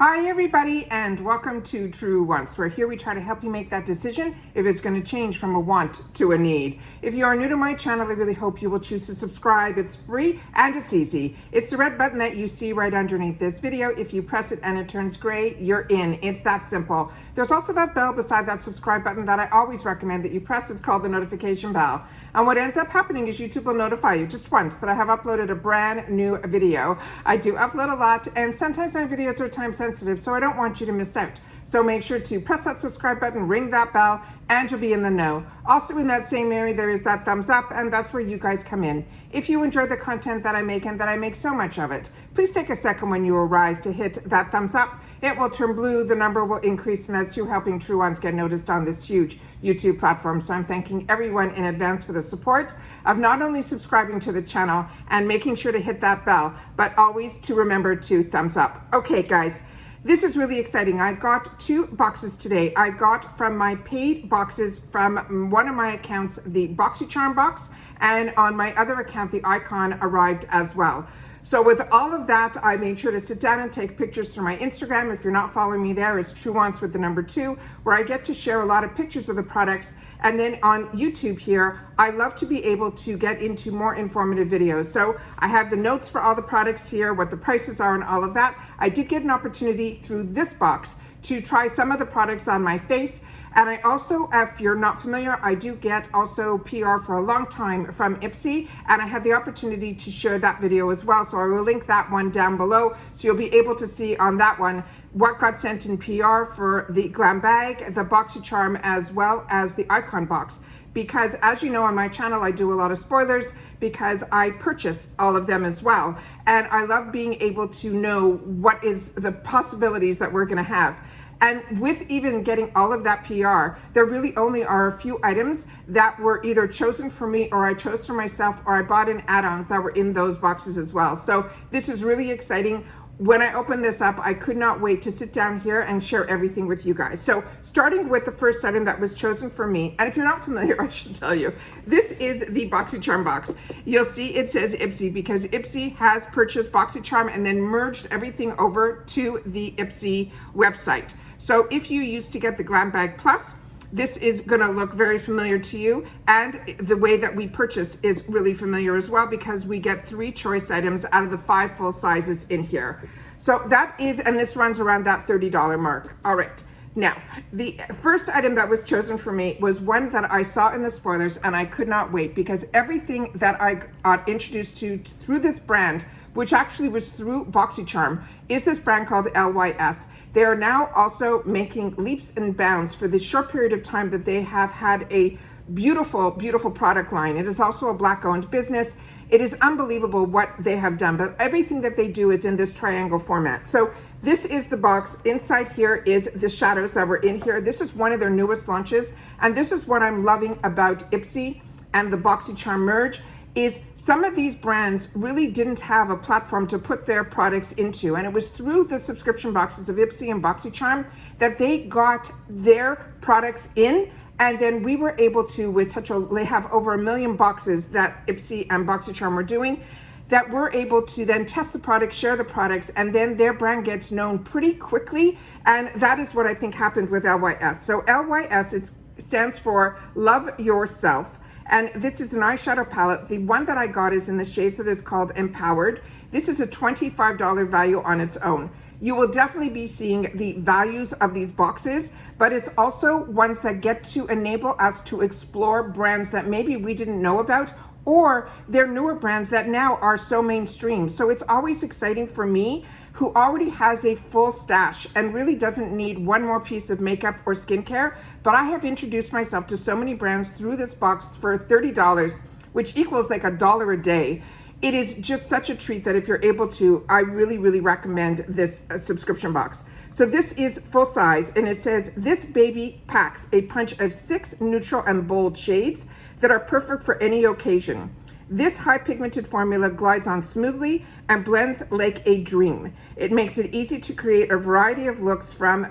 Hi everybody, and welcome to True Wants, where here we try to help you make that decision if it's going to change from a want to a need. If you are new to my channel, I really hope you will choose to subscribe. It's free and it's easy. It's the red button that you see right underneath this video. If you press it and it turns gray, you're in. It's that simple. There's also that bell beside that subscribe button that I always recommend that you press. It's called the notification bell. And what ends up happening is YouTube will notify you just once that I have uploaded a brand new video. I do upload a lot, and sometimes my videos are time sensitive, so I don't want you to miss out. So make sure to press that subscribe button, ring that bell, and you'll be in the know. Also in that same area, there is that thumbs up, and that's where you guys come in. If you enjoy the content that I make, and that I make so much of it, please take a second when you arrive to hit that thumbs up. It will turn blue, the number will increase, and that's you helping True Ones get noticed on this huge YouTube platform. So I'm thanking everyone in advance for the support of not only subscribing to the channel and making sure to hit that bell, but always to remember to thumbs up. Okay, guys. This is really exciting. I got 2 boxes today. I got from my paid boxes from one of my accounts, the Boxycharm box, and on my other account, the Icon arrived as well. So with all of that, I made sure to sit down and take pictures for my Instagram. If you're not following me there, it's True Wants with the number 2, where I get to share a lot of pictures of the products. And then on YouTube here, I love to be able to get into more informative videos. So I have the notes for all the products here, what the prices are and all of that. I did get an opportunity through this box to try some of the products on my face. And I also, if you're not familiar, I do get also PR for a long time from IPSY, and I had the opportunity to share that video as well. So I will link that one down below, so you'll be able to see on that one what got sent in PR for the glam bag, the Boxycharm, as well as the Icon box. Because as you know, on my channel, I do a lot of spoilers because I purchase all of them as well. And I love being able to know what is the possibilities that we're gonna have. And with even getting all of that PR, there really only are a few items that were either chosen for me, or I chose for myself, or I bought in add-ons that were in those boxes as well. So this is really exciting. When I opened this up, I could not wait to sit down here and share everything with you guys. So starting with the first item that was chosen for me, and if you're not familiar, I should tell you, this is the Boxycharm box. You'll see it says IPSY because IPSY has purchased Boxycharm and then merged everything over to the IPSY website. So if you used to get the Glam Bag Plus, this is gonna look very familiar to you, and the way that we purchase is really familiar as well, because we get 3 choice items out of the 5 full sizes in here. So that is, and this runs around that $30 mark. All right. Now, the first item that was chosen for me was one that I saw in the spoilers, and I could not wait, because everything that I got introduced to through this brand, which actually was through Boxycharm, is this brand called LYS. They are now also making leaps and bounds for the short period of time that they have had a beautiful, beautiful product line. It is also a Black-owned business. It is unbelievable what they have done, but everything that they do is in this triangle format. So this is the box. Inside here is the shadows that were in here. This is one of their newest launches, and this is what I'm loving about IPSY and the Boxycharm merge, is some of these brands really didn't have a platform to put their products into. And it was through the subscription boxes of IPSY and Boxycharm that they got their products in. And then we were able to, with they have over 1 million boxes that IPSY and Boxycharm were doing, that we're able to then test the products, share the products, and then their brand gets known pretty quickly. And that is what I think happened with LYS. So LYS, it stands for Love Yourself. And this is an eyeshadow palette. The one that I got is in the shades that is called Empowered. This is a $25 value on its own. You will definitely be seeing the values of these boxes, but it's also ones that get to enable us to explore brands that maybe we didn't know about, or they're newer brands that now are so mainstream. So it's always exciting for me, who already has a full stash and really doesn't need one more piece of makeup or skincare. But I have introduced myself to so many brands through this box for $30, which equals like $1 a day. It is just such a treat that if you're able to, I really, really recommend this subscription box. So this is full size, and it says, this baby packs a punch of 6 neutral and bold shades that are perfect for any occasion. This high pigmented formula glides on smoothly and blends like a dream. It makes it easy to create a variety of looks from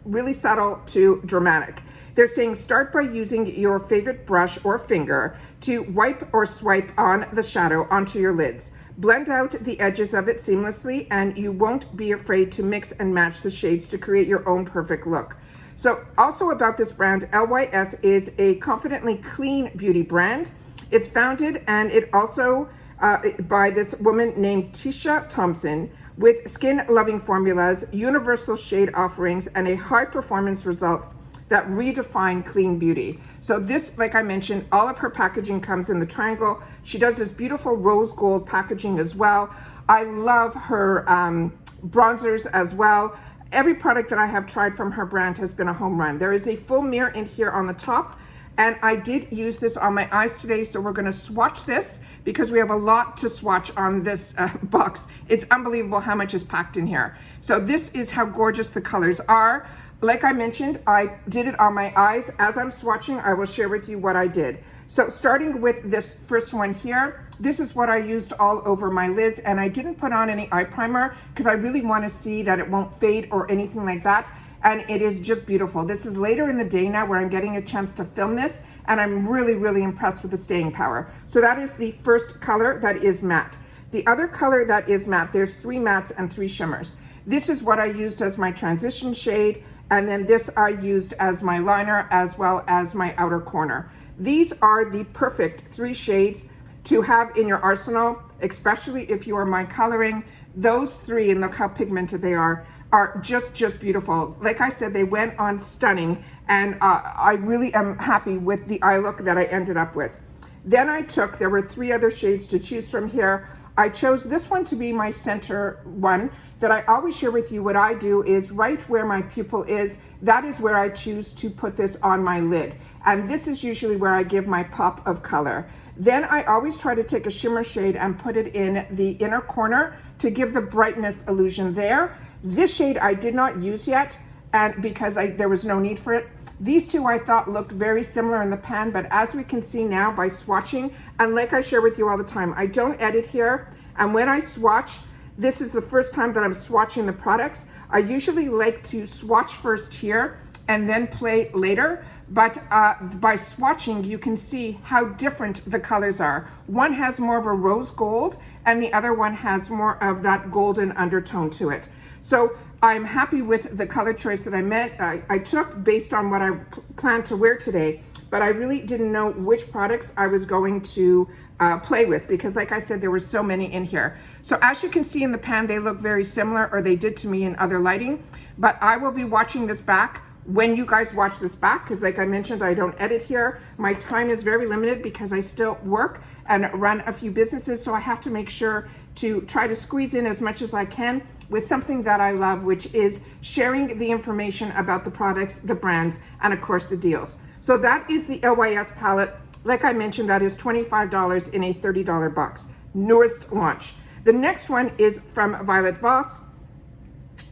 really subtle to dramatic. They're saying start by using your favorite brush or finger to wipe or swipe on the shadow onto your lids. Blend out the edges of it seamlessly, and you won't be afraid to mix and match the shades to create your own perfect look. So also about this brand, LYS is a confidently clean beauty brand. It's founded and it also by this woman named Tisha Thompson, with skin loving formulas, universal shade offerings, and a high performance results that redefine clean beauty. So this, like I mentioned, all of her packaging comes in the triangle. She does this beautiful rose gold packaging as well. I love her bronzers as well. Every product that I have tried from her brand has been a home run. There is a full mirror in here on the top, and I did use this on my eyes today, so we're gonna swatch this because we have a lot to swatch on this box. It's unbelievable how much is packed in here. So this is how gorgeous the colors are. Like I mentioned, I did it on my eyes. As I'm swatching, I will share with you what I did. So starting with this first one here, this is what I used all over my lids, and I didn't put on any eye primer because I really want to see that it won't fade or anything like that. And it is just beautiful. This is later in the day now where I'm getting a chance to film this, and I'm really, really impressed with the staying power. So that is the first color that is matte. The other color that is matte, there's 3 mattes and 3 shimmers. This is what I used as my transition shade, and then this I used as my liner as well as my outer corner. These are the perfect 3 shades to have in your arsenal, especially if you are my coloring. Those 3, and look how pigmented they are just beautiful. Like I said, they went on stunning, and I really am happy with the eye look that I ended up with. Then there were 3 other shades to choose from here. I chose this one to be my center one that I always share with you. What I do is right where my pupil is, that is where I choose to put this on my lid. And this is usually where I give my pop of color. Then I always try to take a shimmer shade and put it in the inner corner to give the brightness illusion there. This shade I did not use yet, and because there was no need for it. These 2 I thought looked very similar in the pan, but as we can see now by swatching, and like I share with you all the time, I don't edit here, and when I swatch, this is the first time that I'm swatching the products. I usually like to swatch first here and then play later, but by swatching you can see how different the colors are. One has more of a rose gold and the other one has more of that golden undertone to it. So I'm happy with the color choice that I took based on what I planned to wear today, but I really didn't know which products I was going to play with because like I said, there were so many in here. So as you can see in the pan, they look very similar, or they did to me in other lighting, but I will be watching this back when you guys watch this back, because like I mentioned, I don't edit here. My time is very limited because I still work and run a few businesses, so I have to make sure to try to squeeze in as much as I can with something that I love, which is sharing the information about the products, the brands, and of course the deals. So that is the LYS palette. Like I mentioned, that is $25 in a $30 box. Newest launch. The next one is from Violet Voss.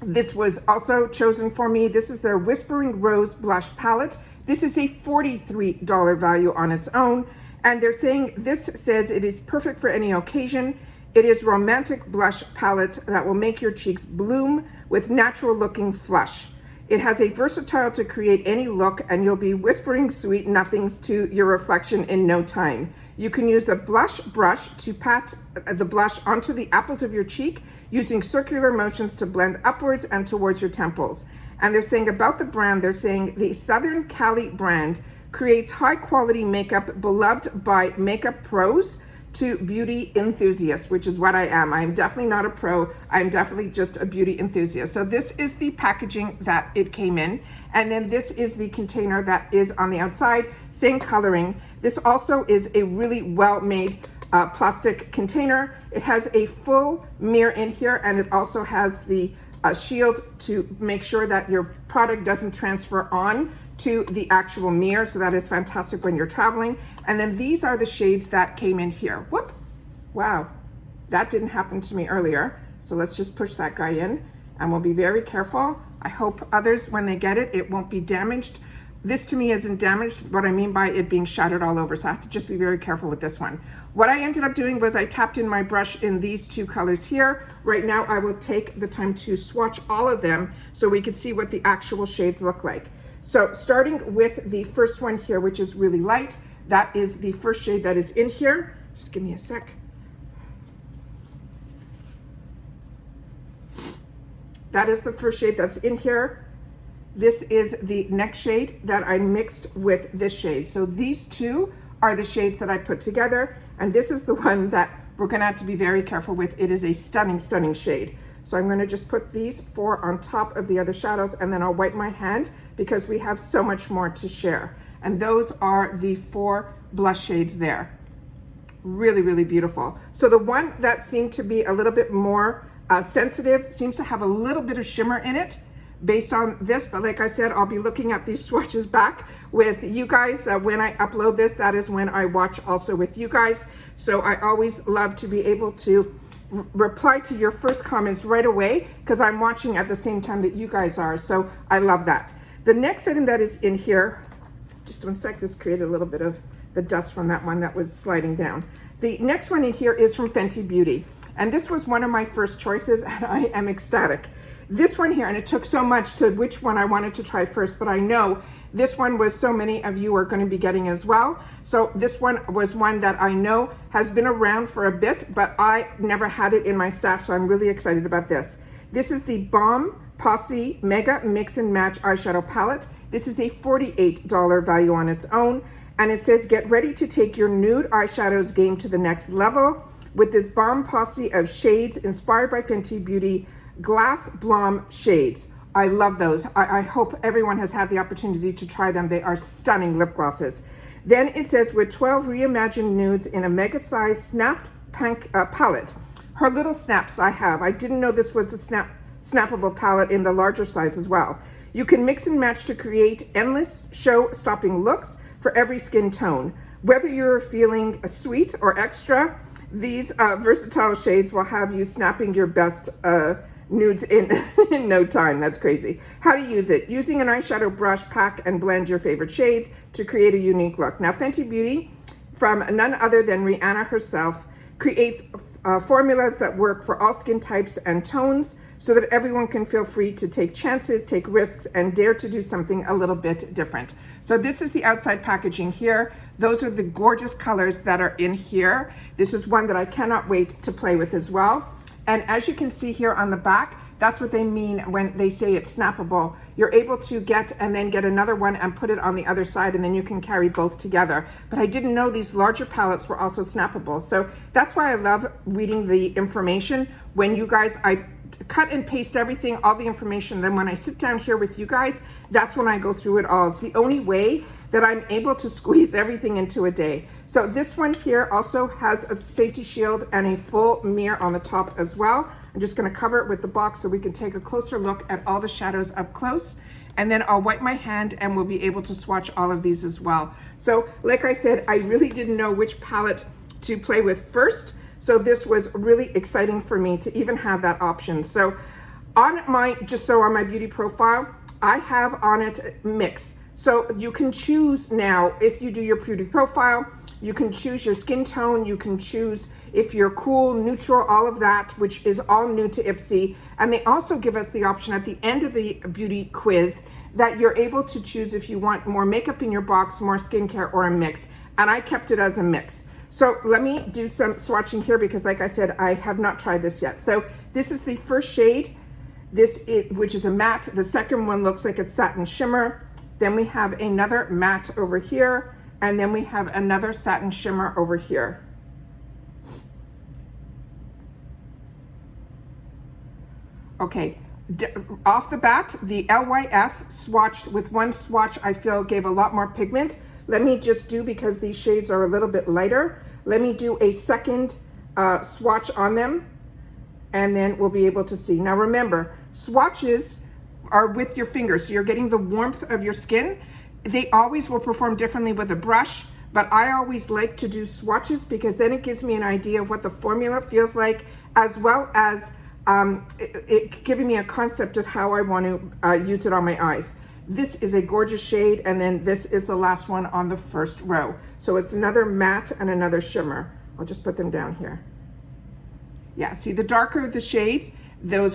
This was also chosen for me. This is their Whispering Rose Blush Palette. This is a $43 value on its own. And they're saying, this says it is perfect for any occasion. It is romantic blush palette that will make your cheeks bloom with natural looking flush. It has a versatile to create any look, and you'll be whispering sweet nothings to your reflection in no time. You can use a blush brush to pat the blush onto the apples of your cheek, using circular motions to blend upwards and towards your temples. And they're saying about the brand, they're saying the Southern Cali brand creates high quality makeup beloved by makeup pros to beauty enthusiasts, which is what I am. I'm definitely not a pro. I'm definitely just a beauty enthusiast. So this is the packaging that it came in. And then this is the container that is on the outside, same coloring. This also is a really well-made plastic container. It has a full mirror in here, and it also has the shield to make sure that your product doesn't transfer on to the actual mirror. So that is fantastic when you're traveling. And then these are the shades that came in here. Whoop, wow, that didn't happen to me earlier. So let's just push that guy in, and we'll be very careful. I hope others, when they get it, it won't be damaged. This to me isn't damaged. What I mean by it being shattered all over. So I have to just be very careful with this one. What I ended up doing was I tapped in my brush in these 2 colors here. Right now I will take the time to swatch all of them so we can see what the actual shades look like. So starting with the first one here, which is really light, that is the first shade that is in here. Just give me a sec. that is the first shade that's in here. This is the next shade that I mixed with this shade. So these two are the shades that I put together, and this is the one that we're gonna have to be very careful with. It is a stunning, stunning shade. So I'm gonna just put these 4 on top of the other shadows, and then I'll wipe my hand because we have so much more to share. And those are the 4 blush shades there. Really, really beautiful. So the one that seemed to be a little bit more sensitive seems to have a little bit of shimmer in it based on this, but like I said, I'll be looking at these swatches back with you guys when I upload this. That is when I watch also with you guys. So I always love to be able to reply to your first comments right away because I'm watching at the same time that you guys are. So I love that. The next item that is in here, just one sec, this created a little bit of the dust from that one that was sliding down. The next one in here is from Fenty Beauty. And this was one of my first choices, and I am ecstatic. This one here, and it took so much to which one I wanted to try first, but I know this one was so many of you are going to be getting as well. So this one was one that I know has been around for a bit, but I never had it in my stash, so I'm really excited about this. This is the Balm Posse Mega Mix and Match Eyeshadow Palette. This is a $48 value on its own, and it says, get ready to take your nude eyeshadows game to the next level with this Balm Posse of shades inspired by Fenty Beauty Glass Blonde shades. I love those. I hope everyone has had the opportunity to try them. They are stunning lip glosses. Then it says, with 12 reimagined nudes in a mega size snapped palette. Her little snaps I have. I didn't know this was a snappable palette in the larger size as well. You can mix and match to create endless show-stopping looks for every skin tone. Whether you're feeling sweet or extra, these versatile shades will have you snapping your best nudes in no time. That's crazy. How to use it. Using an eyeshadow brush, pack and blend your favorite shades to create a unique look. Now, Fenty Beauty, from none other than Rihanna herself, creates formulas that work for all skin types and tones so that everyone can feel free to take chances, take risks, and dare to do something a little bit different. So this is the outside packaging here. Those are the gorgeous colors that are in here. This is one that I cannot wait to play with as well. And as you can see here on the back, that's what they mean when they say it's snappable. You're able to get and then get another one and put it on the other side, and then you can carry both together. But I didn't know these larger palettes were also snappable. So that's why I love reading the information. When you guys, I cut and paste everything, all the information. Then when I sit down here with you guys, that's when I go through it all. It's the only way that I'm able to squeeze everything into a day. So this one here also has a safety shield and a full mirror on the top as well. I'm just gonna cover it with the box so we can take a closer look at all the shadows up close. And then I'll wipe my hand and we'll be able to swatch all of these as well. So like I said, I really didn't know which palette to play with first. So this was really exciting for me to even have that option. So on my beauty profile, I have on it mix. So you can choose now, if you do your beauty profile, you can choose your skin tone, you can choose if you're cool, neutral, all of that, which is all new to IPSY. And they also give us the option at the end of the beauty quiz that you're able to choose if you want more makeup in your box, more skincare, or a mix. And I kept it as a mix. So let me do some swatching here because like I said, I have not tried this yet. So this is the first shade, which is a matte. The second one looks like a satin shimmer. Then we have another matte over here, and then we have another satin shimmer over here. Okay, off the bat, the LYS swatched with one swatch I feel gave a lot more pigment. Let me just do, because these shades are a little bit lighter, let me do a second swatch on them, and then we'll be able to see. Now remember, swatches are with your fingers, so you're getting the warmth of your skin. They always will perform differently with a brush, but I always like to do swatches because then it gives me an idea of what the formula feels like, as well as it giving me a concept of how I want to use it on my eyes. This is a gorgeous shade, and then this is the last one on the first row. So it's another matte and another shimmer. I'll just put them down here. Yeah, see, the darker the shades, those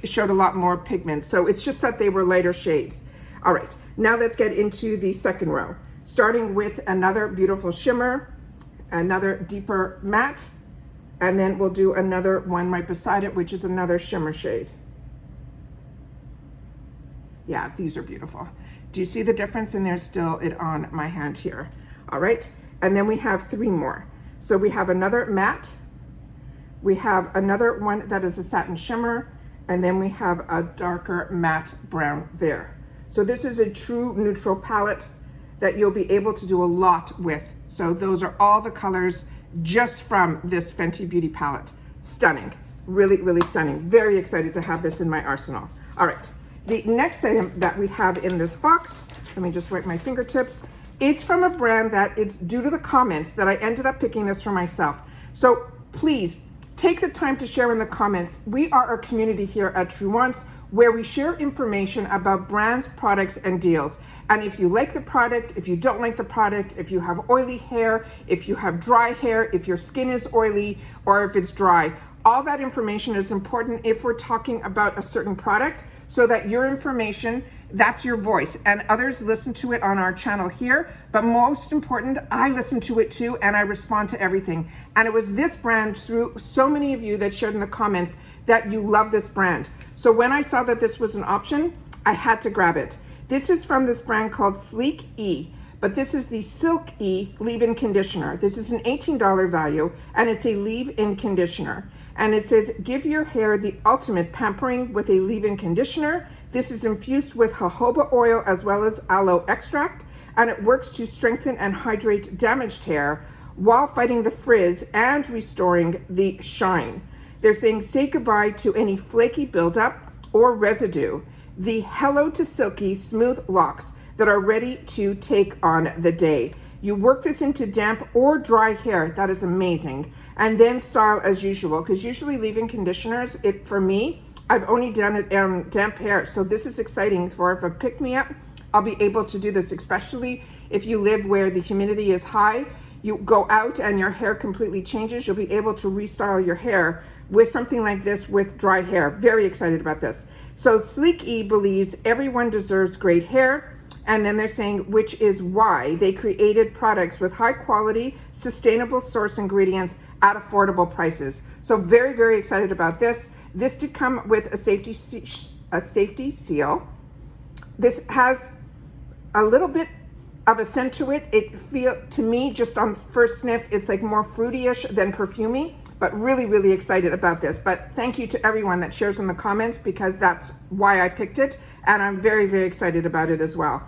showed a lot more pigment. So it's just that they were lighter shades. All right, now let's get into the second row. Starting with another beautiful shimmer, another deeper matte, and then we'll do another one right beside it, which is another shimmer shade. Yeah, these are beautiful. Do you see the difference? And there's still it on my hand here. All right, and then we have 3 more. So we have another matte, we have another one that is a satin shimmer, and then we have a darker matte brown there. So this is a true neutral palette that you'll be able to do a lot with. So those are all the colors just from this Fenty Beauty palette. Stunning, really, really stunning. Very excited to have this in my arsenal. All right, the next item that we have in this box, let me just wipe my fingertips, is from a brand that it's due to the comments that I ended up picking this for myself. So please take the time to share in the comments. We are a community here at True Wants where we share information about brands, products, and deals. And if you like the product, if you don't like the product, if you have oily hair, if you have dry hair, if your skin is oily, or if it's dry, all that information is important if we're talking about a certain product, so that your information, that's your voice, and others listen to it on our channel here. But most important, I listen to it too, and I respond to everything. And it was this brand, through so many of you that shared in the comments that you love this brand. So when I saw that this was an option, I had to grab it. This is from this brand called Sleek E, but this is the Silk E leave-in conditioner. This is an $18 value, and it's a leave-in conditioner. And it says, give your hair the ultimate pampering with a leave-in conditioner. This is infused with jojoba oil as well as aloe extract, and it works to strengthen and hydrate damaged hair while fighting the frizz and restoring the shine. They're saying, say goodbye to any flaky buildup or residue. The hello to silky smooth locks that are ready to take on the day. You work this into damp or dry hair. That is amazing. And then style as usual, because usually leave-in conditioners, for me, I've only done it damp hair. So this is exciting for if a pick-me-up, I'll be able to do this, especially if you live where the humidity is high. You go out and your hair completely changes. You'll be able to restyle your hair with something like this with dry hair. Very excited about this. So Sleek E believes everyone deserves great hair. And then they're saying, which is why they created products with high quality, sustainable source ingredients at affordable prices. So very, very excited about this. This did come with a safety seal. This has a little bit of a scent to it. It feel to me, just on first sniff, it's like more fruity-ish than perfumey, but really, really excited about this. But thank you to everyone that shares in the comments, because that's why I picked it. And I'm very, very excited about it as well.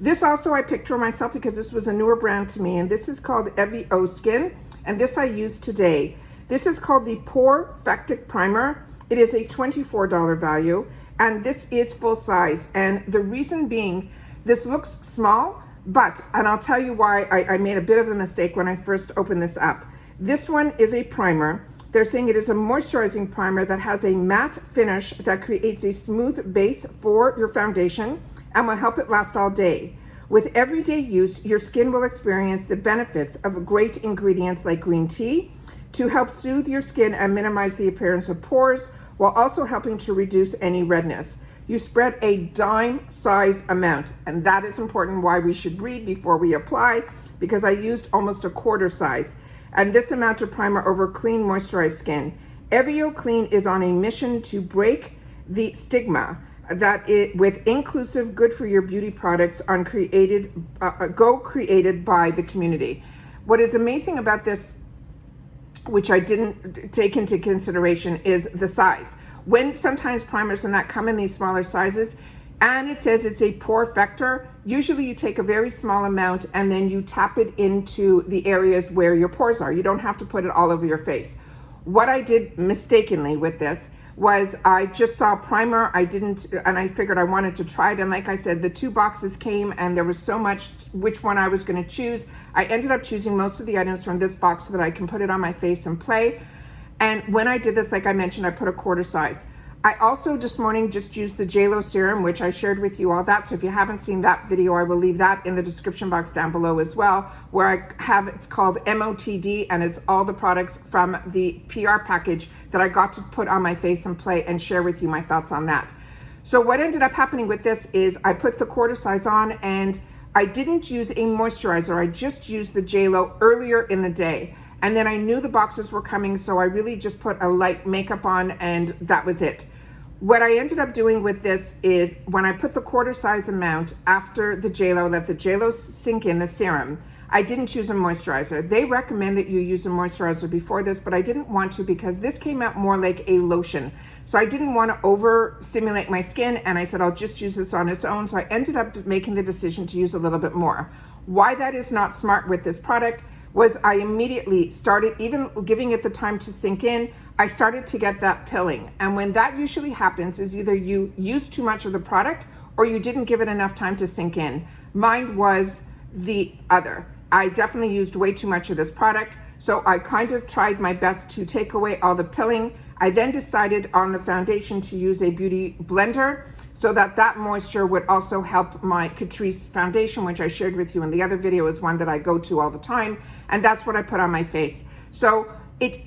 This also I picked for myself because this was a newer brand to me, and this is called EVO Skin, and this I used today. This is called the Pore Factic Primer. It is a $24 value, and this is full size. And the reason being, this looks small, but, and I'll tell you why I made a bit of a mistake when I first opened this up. This one is a primer. They're saying it is a moisturizing primer that has a matte finish that creates a smooth base for your foundation and will help it last all day. With everyday use, your skin will experience the benefits of great ingredients like green tea to help soothe your skin and minimize the appearance of pores, while also helping to reduce any redness. You spread a dime size amount, and that is important, why we should read before we apply, because I used almost a quarter size. And this amount of primer over clean, moisturized skin. EVO Clean is on a mission to break the stigma that with inclusive, good for your beauty products on created by the community. What is amazing about this, which I didn't take into consideration, is the size. When sometimes primers and that come in these smaller sizes, and it says it's a pore factor, usually you take a very small amount and then you tap it into the areas where your pores are. You don't have to put it all over your face. What I did mistakenly with this was I just saw primer, and I figured I wanted to try it. And like I said, the 2 boxes came and there was so much, which one I was gonna choose. I ended up choosing most of the items from this box so that I can put it on my face and play. And when I did this, like I mentioned, I put a quarter size. I also this morning just used the JLo serum, which I shared with you all that. So if you haven't seen that video, I will leave that in the description box down below as well, where I have, it's called MOTD, and it's all the products from the PR package that I got to put on my face and play and share with you my thoughts on that. So what ended up happening with this is I put the quarter size on, and I didn't use a moisturizer. I just used the JLo earlier in the day. And then I knew the boxes were coming, so I really just put a light makeup on, and that was it. what I ended up doing with this is when I put the quarter size amount after the JLo, let the JLo sink in the serum, I didn't choose a moisturizer. They recommend that you use a moisturizer before this, but I didn't want to because this came out more like a lotion. So I didn't want to overstimulate my skin, and I said I'll just use this on its own. So I ended up making the decision to use a little bit more. Why that is not smart with this product was I immediately started, even giving it the time to sink in, I started to get that pilling. And when that usually happens is either you use too much of the product or you didn't give it enough time to sink in. Mine was the other. I definitely used way too much of this product. So I kind of tried my best to take away all the pilling. I then decided on the foundation to use a beauty blender so that that moisture would also help my Catrice foundation, which I shared with you in the other video, is one that I go to all the time. And that's what I put on my face. So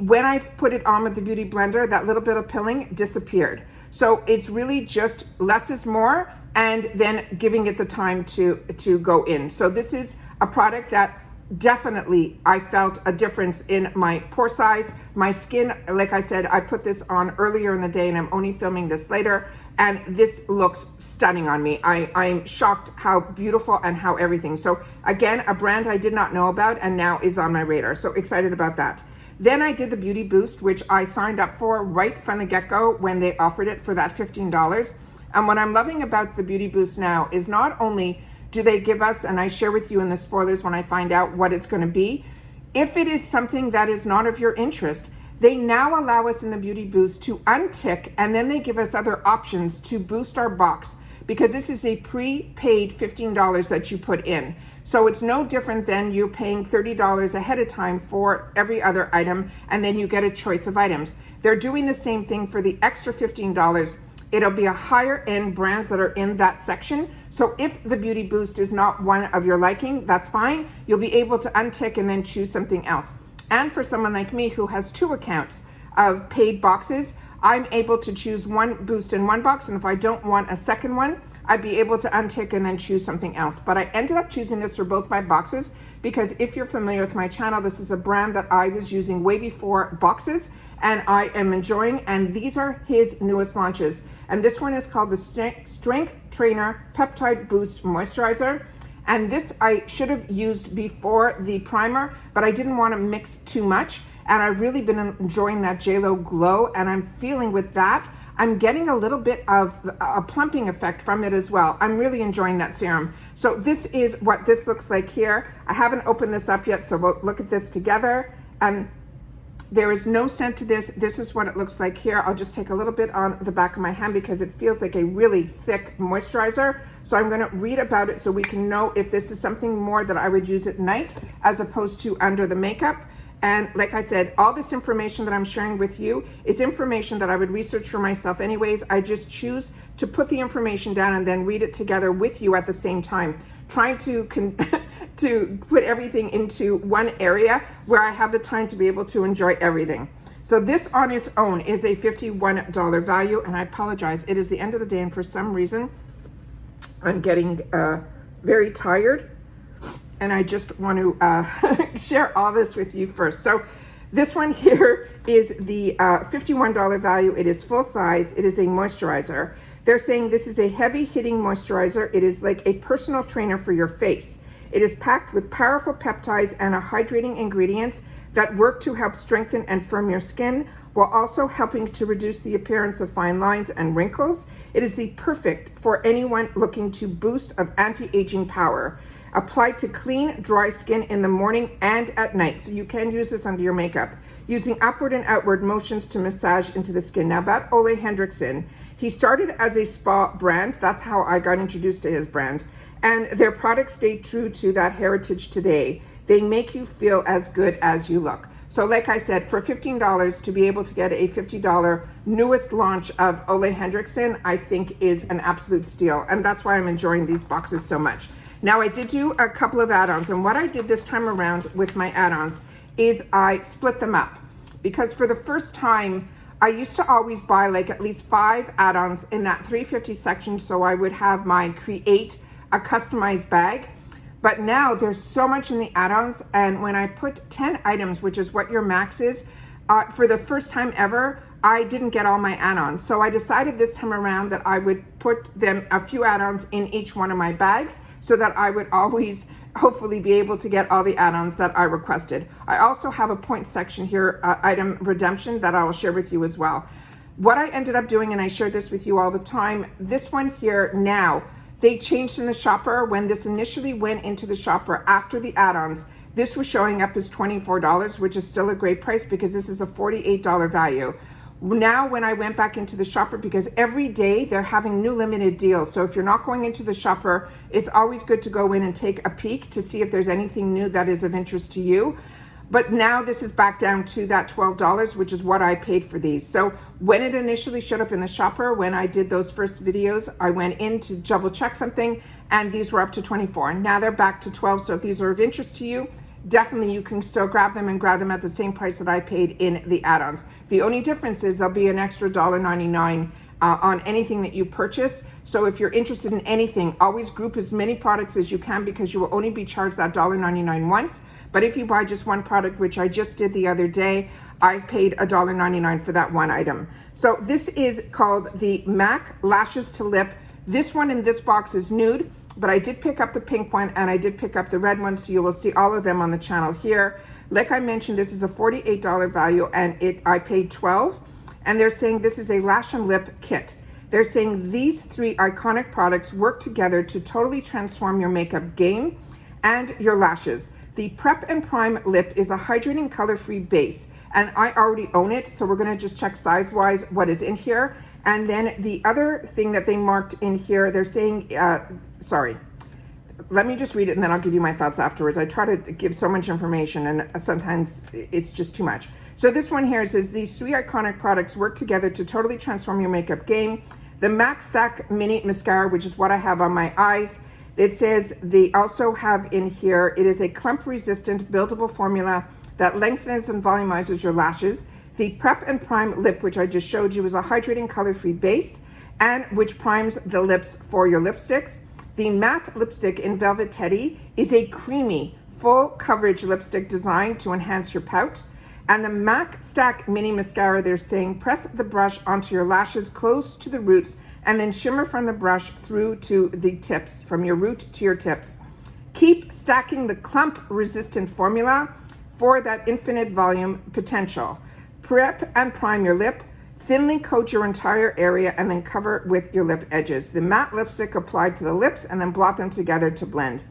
when I put it on with the beauty blender, that little bit of pilling disappeared. So it's really just less is more, and then giving it the time to go in. So this is a product that definitely I felt a difference in my pore size, my skin. Like I said, I put this on earlier in the day and I'm only filming this later, and this looks stunning on me. I'm shocked how beautiful and how everything. So again, a brand I did not know about and now is on my radar. So excited about that. Then I did the Beauty Boost, which I signed up for right from the get-go when they offered it for that $15. And what I'm loving about the Beauty Boost now is not only do they give us, and I share with you in the spoilers when I find out what it's going to be, if it is something that is not of your interest, they now allow us in the Beauty Boost to untick, and then they give us other options to boost our box, because this is a prepaid $15 that you put in. So it's no different than you paying $30 ahead of time for every other item, and then you get a choice of items. They're doing the same thing for the extra $15. It'll be a higher end brands that are in that section. So if the Beauty Boost is not one of your liking, that's fine. You'll be able to untick and then choose something else. And for someone like me who has 2 accounts of paid boxes, I'm able to choose one boost in one box, and if I don't want a second one, I'd be able to untick and then choose something else. But I ended up choosing this for both my boxes because if you're familiar with my channel, this is a brand that I was using way before boxes and I am enjoying, and these are his newest launches. And this one is called the Strength Trainer Peptide Boost Moisturizer. And this I should have used before the primer, but I didn't want to mix too much. And I've really been enjoying that JLo glow, and I'm feeling with that, I'm getting a little bit of a plumping effect from it as well. I'm really enjoying that serum. So this is what this looks like here. I haven't opened this up yet, so we'll look at this together. There is no scent to this. This is what it looks like here. I'll just take a little bit on the back of my hand because it feels like a really thick moisturizer. So I'm gonna read about it so we can know if this is something more that I would use at night as opposed to under the makeup. And like I said, all this information that I'm sharing with you is information that I would research for myself anyways. I just choose to put the information down and then read it together with you at the same time, trying to to put everything into one area where I have the time to be able to enjoy everything. So this on its own is a $51 value, and I apologize, it is the end of the day and for some reason I'm getting very tired. And I just want to share all this with you first. So this one here is the $51 value. It is full size. It is a moisturizer. They're saying this is a heavy hitting moisturizer. It is like a personal trainer for your face. It is packed with powerful peptides and hydrating ingredients that work to help strengthen and firm your skin while also helping to reduce the appearance of fine lines and wrinkles. It is the perfect for anyone looking to boost of anti-aging power. Applied to clean, dry skin in the morning and at night. So you can use this under your makeup. Using upward and outward motions to massage into the skin. Now about Ole Henriksen, he started as a spa brand. That's how I got introduced to his brand. And their products stay true to that heritage today. They make you feel as good as you look. So like I said, for $15 to be able to get a $50 newest launch of Ole Henriksen, I think is an absolute steal. And that's why I'm enjoying these boxes so much. Now I did do a couple of add-ons, and what I did this time around with my add-ons is I split them up, because for the first time I used to always buy like at least 5 add-ons in that $350 section, so I would have my create a customized bag. But now there's so much in the add-ons, and when I put 10 items, which is what your max is, for the first time ever, I didn't get all my add-ons. So I decided this time around that I would put them a few add-ons in each one of my bags so that I would always hopefully be able to get all the add-ons that I requested. I also have a point section here, item redemption, that I will share with you as well. What I ended up doing, and I share this with you all the time, this one here now, they changed in the shopper. When this initially went into the shopper after the add-ons, this was showing up as $24, which is still a great price because this is a $48 value. Now when I went back into the shopper, because every day they're having new limited deals, so if you're not going into the shopper, it's always good to go in and take a peek to see if there's anything new that is of interest to you. But now this is back down to that $12, which is what I paid for these. So when it initially showed up in the shopper, when I did those first videos, I went in to double check something and these were up to 24. Now they're back to 12. So if these are of interest to you, definitely you can still grab them and grab them at the same price that I paid in the add-ons. The only difference is there'll be an extra $1.99 on anything that you purchase. So if you're interested in anything, always group as many products as you can because you will only be charged that $1.99 once. But if you buy just one product, which I just did the other day, I paid $1.99 for that one item. So this is called the MAC Lashes to Lip. This one in this box is nude, but I did pick up the pink one and I did pick up the red one, so you will see all of them on the channel here. Like I mentioned, this is a $48 value and I paid $12. And they're saying this is a lash and lip kit. They're saying these three iconic products work together to totally transform your makeup game and your lashes. The Prep and Prime Lip is a hydrating color-free base, and I already own it, so we're gonna just check size-wise what is in here. And then the other thing that they marked in here, they're saying, sorry, let me just read it and then I'll give you my thoughts afterwards. I try to give so much information and sometimes it's just too much. So this one here says, these three iconic products work together to totally transform your makeup game. The MAC Stack Mini Mascara, which is what I have on my eyes. It says they also have in here, it is a clump resistant buildable formula that lengthens and volumizes your lashes. The Prep and Prime Lip, which I just showed you, is a hydrating color-free base and which primes the lips for your lipsticks. The matte lipstick in Velvet Teddy is a creamy, full coverage lipstick designed to enhance your pout. And the MAC Stack Mini Mascara, they're saying press the brush onto your lashes close to the roots and then shimmer from the brush through to the tips, from your root to your tips. Keep stacking the clump resistant formula for that infinite volume potential. Prep and prime your lip, thinly coat your entire area and then cover with your lip edges. The matte lipstick applied to the lips and then blot them together to blend.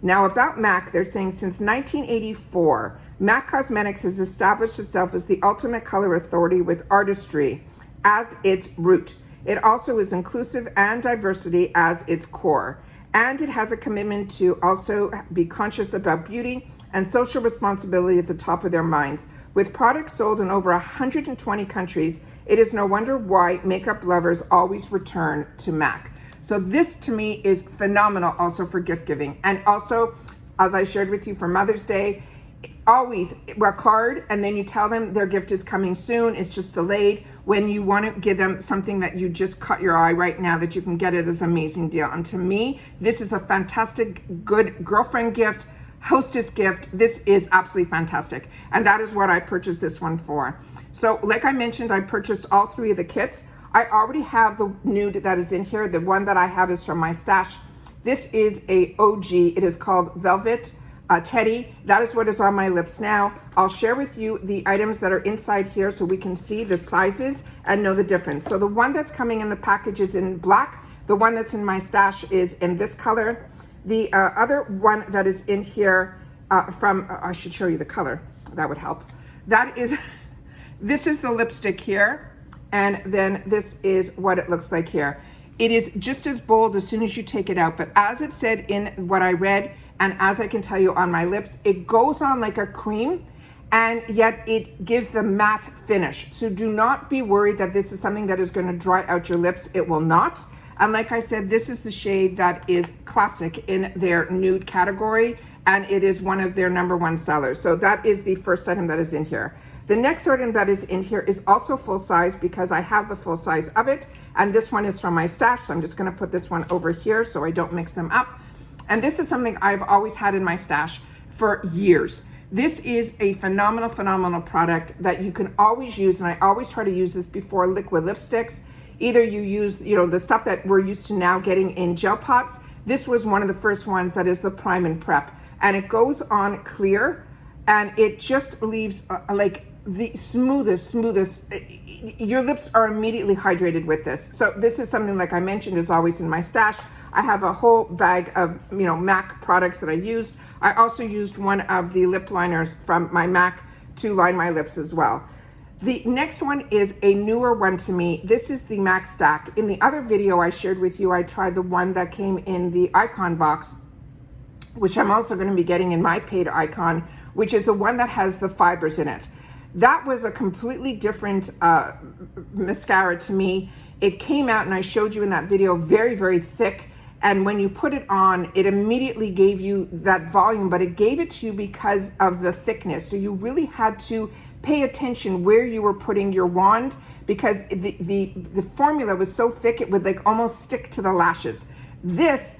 Now about MAC, they're saying since 1984, MAC Cosmetics has established itself as the ultimate color authority with artistry as its root. It also is inclusive and diversity as its core. And it has a commitment to also be conscious about beauty and social responsibility at the top of their minds. With products sold in over 120 countries, it is no wonder why makeup lovers always return to MAC. So this to me is phenomenal also for gift giving. And also, as I shared with you for Mother's Day, always work hard and then you tell them their gift is coming soon, it's just delayed, when you want to give them something that you just caught your eye right now that you can get it as an amazing deal. And to me, this is a fantastic, good girlfriend gift, hostess gift. This is absolutely fantastic. And that is what I purchased this one for. So like I mentioned, I purchased all three of the kits. I already have the nude that is in here. The one that I have is from my stash. This is a OG. It is called Velvet Teddy. That is what is on my lips now. I'll share with you the items that are inside here so we can see the sizes and know the difference. So the one that's coming in the package is in black. The one that's in my stash is in this color. The other one that is in here I should show you the color. That would help. That is, this is the lipstick here. And then this is what it looks like here. It is just as bold as soon as you take it out. But as it said in what I read, and as I can tell you on my lips, it goes on like a cream, and yet it gives the matte finish. So do not be worried that this is something that is going to dry out your lips. It will not. And like I said, this is the shade that is classic in their nude category, and it is one of their #1 sellers. So that is the first item that is in here. The next item that is in here is also full size because I have the full size of it. And this one is from my stash. So I'm just going to put this one over here so I don't mix them up. And this is something I've always had in my stash for years. This is a phenomenal, phenomenal product that you can always use, and I always try to use this before liquid lipsticks. Either you use, the stuff that we're used to now getting in gel pots. This was one of the first ones that is the Prime and Prep, and it goes on clear, and it just leaves like the smoothest. Your lips are immediately hydrated with this. So this is something, like I mentioned, is always in my stash. I have a whole bag of MAC products that I used. I also used one of the lip liners from my MAC to line my lips as well. The next one is a newer one to me. This is the MAC Stack. In the other video I shared with you, I tried the one that came in the Icon box, which I'm also going to be getting in my paid Icon, which is the one that has the fibers in it. That was a completely different mascara to me. It came out, and I showed you in that video, very, very thick. And when you put it on, it immediately gave you that volume, but it gave it to you because of the thickness. So you really had to pay attention where you were putting your wand, because the formula was so thick it would like almost stick to the lashes. This,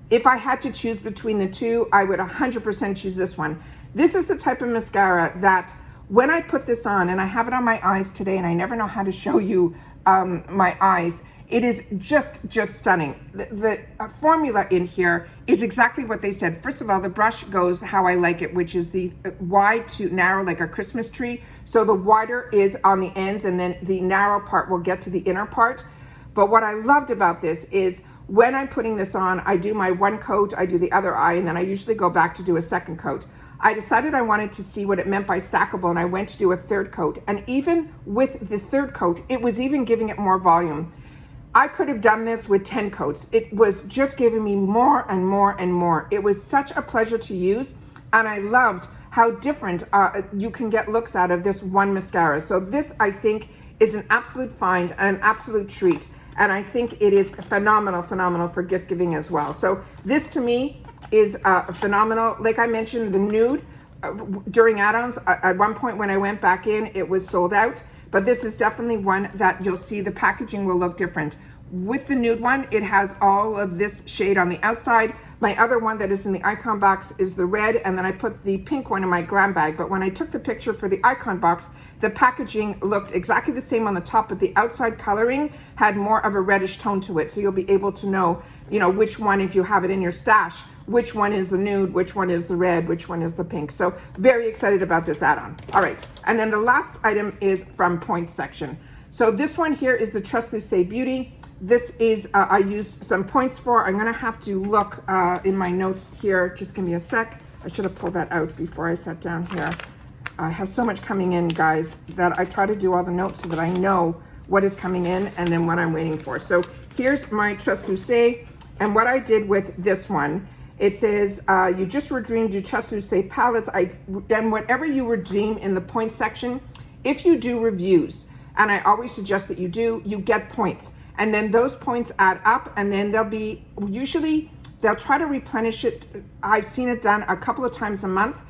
if I had to choose between the two, I would 100% choose this one. This is the type of mascara that when I put this on, and I have it on my eyes today, and I never know how to show you my eyes, it is just stunning. The formula in here is exactly what they said. First of all, the brush goes how I like it, which is the wide to narrow, like a Christmas tree. So the wider is on the ends, and then the narrow part will get to the inner part. But what I loved about this is when I'm putting this on, I do my one coat, I do the other eye, and then I usually go back to do a second coat. I decided I wanted to see what it meant by stackable, and I went to do a third coat. And even with the third coat, it was even giving it more volume. I could have done this with 10 coats. It was just giving me more and more and more. It was such a pleasure to use, and I loved how different you can get looks out of this one mascara. So this, I think, is an absolute find and an absolute treat. And I think it is phenomenal for gift giving as well. So this to me is phenomenal. Like I mentioned, the nude during Addons, at one point when I went back in, it was sold out. But this is definitely one that you'll see the packaging will look different. With the nude one, it has all of this shade on the outside. My other one that is in the Icon box is the red, and then I put the pink one in my glam bag. But when I took the picture for the Icon box, the packaging looked exactly the same on the top, but the outside coloring had more of a reddish tone to it. So you'll be able to know, which one, if you have it in your stash, which one is the nude, which one is the red, which one is the pink. So very excited about this add-on. All right, and then the last item is from Points section. So this one here is the Translucent Beauty. This is, I used some points for. I'm gonna have to look in my notes here. Just give me a sec. I should have pulled that out before I sat down here. I have so much coming in, guys, that I try to do all the notes so that I know what is coming in and then what I'm waiting for. So here's my Translucent, and what I did with this one, it says, you just redeemed your Translucent palettes. And whatever you redeem in the points section, if you do reviews, and I always suggest that you do, you get points. And then those points add up, and then they'll try to replenish it. I've seen it done a couple of times a month,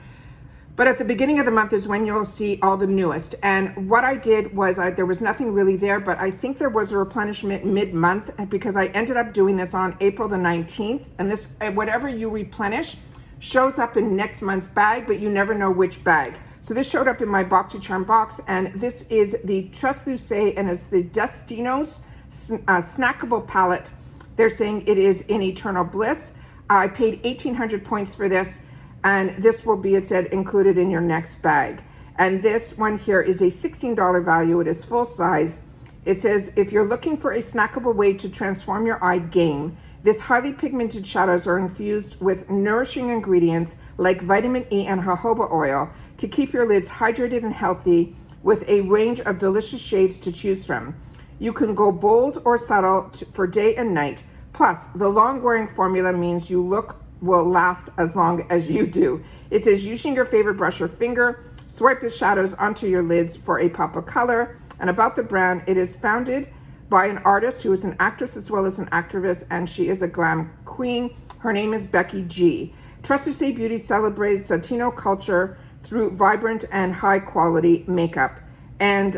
but at the beginning of the month is when you'll see all the newest. And what I did was, there was nothing really there, but I think there was a replenishment mid-month, because I ended up doing this on April the 19th. And this, whatever you replenish shows up in next month's bag, but you never know which bag. So this showed up in my Boxycharm box, and this is the Translucent, and it's the Destinos snackable palette. They're saying it is in Eternal Bliss. I paid 1,800 points for this, and this will be, it said, included in your next bag. And this one here is a $16 value. It is full size. It says, if you're looking for a snackable way to transform your eye game, this highly pigmented shadows are infused with nourishing ingredients like vitamin E and jojoba oil to keep your lids hydrated and healthy, with a range of delicious shades to choose from. You can go bold or subtle for day and night. Plus, the long-wearing formula means your look will last as long as you do. It says, using your favorite brush or finger, swipe the shadows onto your lids for a pop of color. And about the brand, it is founded by an artist who is an actress as well as an activist, and she is a glam queen. Her name is Becky G. Translucent Beauty celebrates Latino culture through vibrant and high-quality makeup. And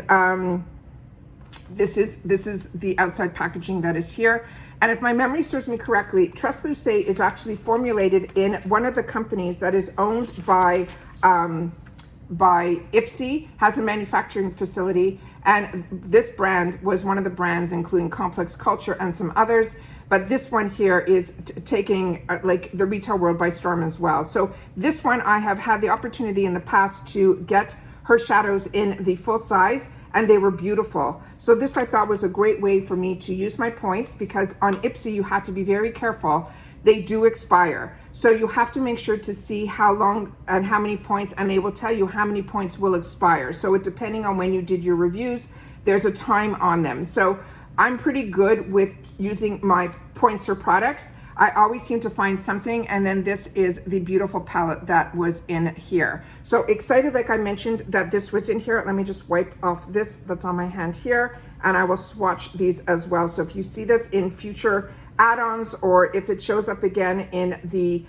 this is the outside packaging that is here. And if my memory serves me correctly, Translucent is actually formulated in one of the companies that is owned by by IPSY, has a manufacturing facility, and this brand was one of the brands, including Complex Culture and some others. But this one here is taking like the retail world by storm as well. So this one, I have had the opportunity in the past to get her shadows in the full size, and they were beautiful. So this I thought was a great way for me to use my points, because on IPSY you have to be very careful. They do expire. So you have to make sure to see how long and how many points, and they will tell you how many points will expire. So it, depending on when you did your reviews, there's a time on them. So I'm pretty good with using my points or products. I always seem to find something, and then this is the beautiful palette that was in here. So excited, like I mentioned, that this was in here. Let me just wipe off this that's on my hand here, and I will swatch these as well. So if you see this in future add-ons, or if it shows up again in the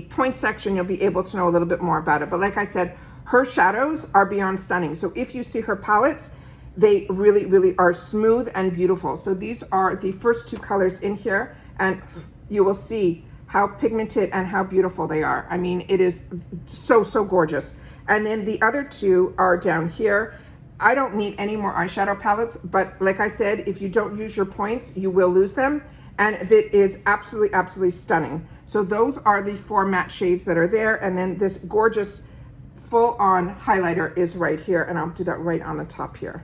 point section, you'll be able to know a little bit more about it. But like I said, her shadows are beyond stunning. So if you see her palettes, they really, really are smooth and beautiful. So these are the first two colors in here, and you will see how pigmented and how beautiful they are. I mean, it is so, so gorgeous. And then the other two are down here. I don't need any more eyeshadow palettes, but like I said, if you don't use your points, you will lose them. And it is absolutely, absolutely stunning. So those are the 4 matte shades that are there. And then this gorgeous full-on highlighter is right here, and I'll do that right on the top here.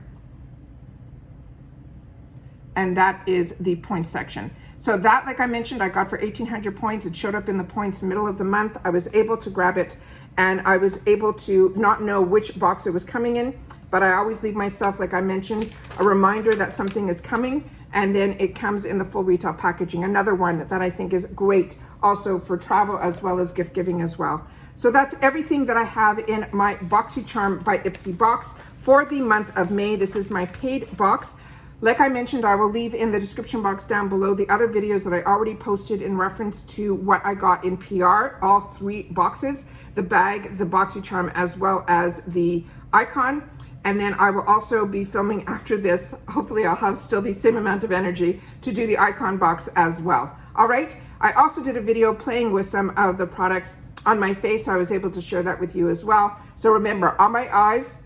And that is the point section. So that, like I mentioned, I got for 1,800 points. It showed up in the points middle of the month. I was able to grab it, and I was able to not know which box it was coming in, but I always leave myself, like I mentioned, a reminder that something is coming, and then it comes in the full retail packaging. Another one that I think is great also for travel as well as gift giving as well. So that's everything that I have in my Boxycharm by IPSY box for the month of May. This is my paid box. Like I mentioned, I will leave in the description box down below the other videos that I already posted in reference to what I got in PR, all 3 boxes, the bag, the Boxycharm, as well as the icon. And then I will also be filming after this. Hopefully I'll have still the same amount of energy to do the icon box as well. All right. I also did a video playing with some of the products on my face, so I was able to share that with you as well. So remember, on my eyes,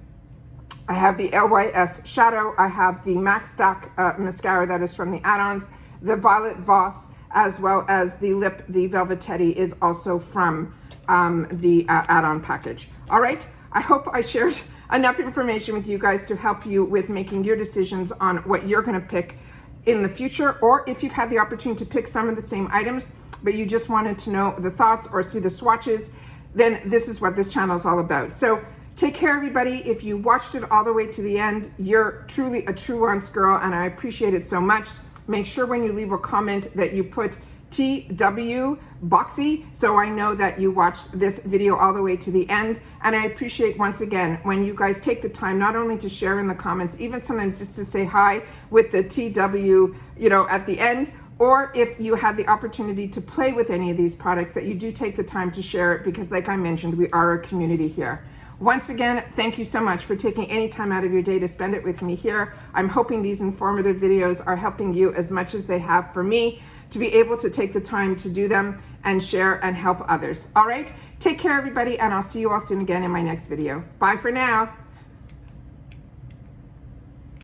I have the LYS shadow, I have the Mac Stack mascara that is from the Addons, the Violet Voss, as well as the lip, the Velvetetti is also from the add-on package. All right, I hope I shared enough information with you guys to help you with making your decisions on what you're gonna pick in the future, or if you've had the opportunity to pick some of the same items, but you just wanted to know the thoughts or see the swatches, then this is what this channel is all about. So take care, everybody. If you watched it all the way to the end, you're truly a true once girl, and I appreciate it so much. Make sure when you leave a comment that you put TW Boxy, so I know that you watched this video all the way to the end. And I appreciate, once again, when you guys take the time not only to share in the comments, even sometimes just to say hi with the TW, you know, at the end, or if you had the opportunity to play with any of these products, that you do take the time to share it, because like I mentioned, we are a community here. Once again, thank you so much for taking any time out of your day to spend it with me here. I'm hoping these informative videos are helping you as much as they have for me to be able to take the time to do them and share and help others. All right, take care, everybody, and I'll see you all soon again in my next video. Bye for now.